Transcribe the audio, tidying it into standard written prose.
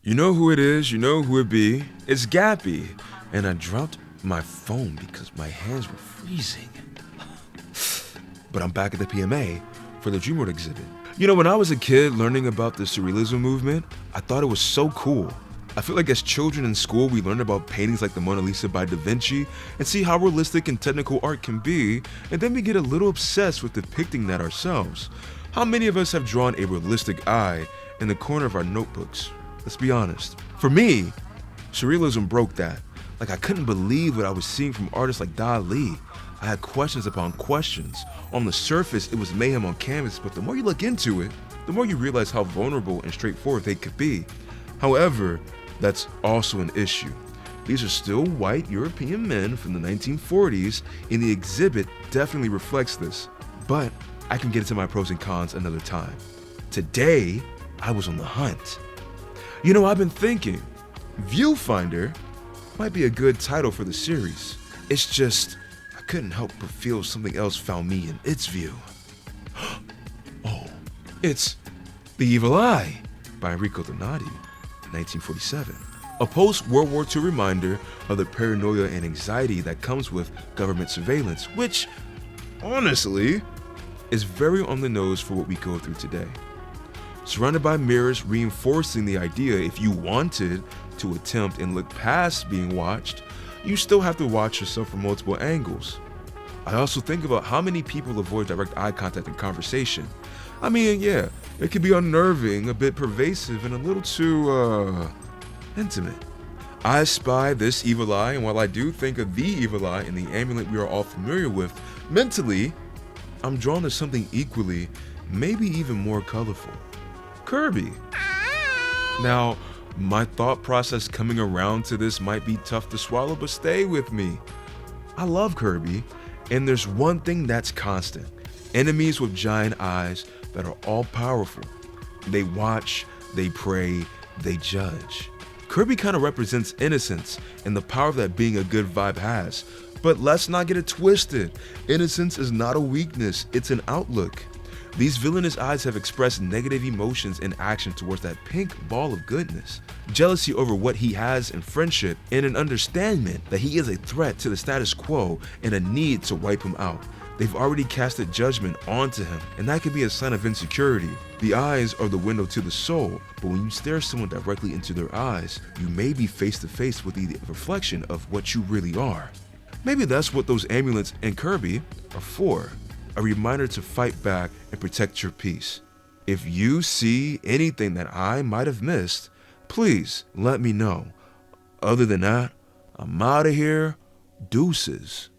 You know who it is, you know who it be. It's Gappy. And I dropped my phone because my hands were freezing. But I'm back at the PMA for the Dream World exhibit. You know, when I was a kid learning about the Surrealism movement, I thought it was so cool. I feel like as children in school, we learned about paintings like the Mona Lisa by Da Vinci and see how realistic and technical art can be, and then we get a little obsessed with depicting that ourselves. How many of us have drawn a realistic eye in the corner of our notebooks? Let's be honest. For me, Surrealism broke that. Like, I couldn't believe what I was seeing from artists like Dali. I had questions upon questions. On the surface, it was mayhem on canvas, but the more you look into it, the more you realize how vulnerable and straightforward they could be. However, that's also an issue. These are still white European men from the 1940s, and the exhibit definitely reflects this. But I can get into my pros and cons another time. Today, I was on the hunt. You know, I've been thinking, Viewfinder might be a good title for the series. It's just, I couldn't help but feel something else found me in its view. Oh, it's The Evil Eye by Enrico Donati, 1947. A post-World War II reminder of the paranoia and anxiety that comes with government surveillance, which, honestly, is very on the nose for what we go through today. Surrounded by mirrors reinforcing the idea if you wanted to attempt and look past being watched, you still have to watch yourself from multiple angles. I also think about how many people avoid direct eye contact in conversation. I mean, yeah, it can be unnerving, a bit pervasive, and a little too, intimate. I spy this evil eye, and while I do think of the evil eye and the amulet we are all familiar with, mentally, I'm drawn to something equally, maybe even more colorful. Kirby. Now, my thought process coming around to this might be tough to swallow, but stay with me. I love Kirby, and there's one thing that's constant. Enemies with giant eyes that are all powerful. They watch, they pray, they judge. Kirby kind of represents innocence and the power that being a good vibe has. But let's not get it twisted. Innocence is not a weakness, it's an outlook. These villainous eyes have expressed negative emotions and action towards that pink ball of goodness. Jealousy over what he has in friendship, and an understanding that he is a threat to the status quo and a need to wipe him out. They've already casted judgment onto him, and that can be a sign of insecurity. The eyes are the window to the soul, but when you stare someone directly into their eyes, you may be face to face with the reflection of what you really are. Maybe that's what those amulets in Kirby are for. A reminder to fight back and protect your peace. If you see anything that I might have missed, please let me know. Other than that, I'm out of here. Deuces.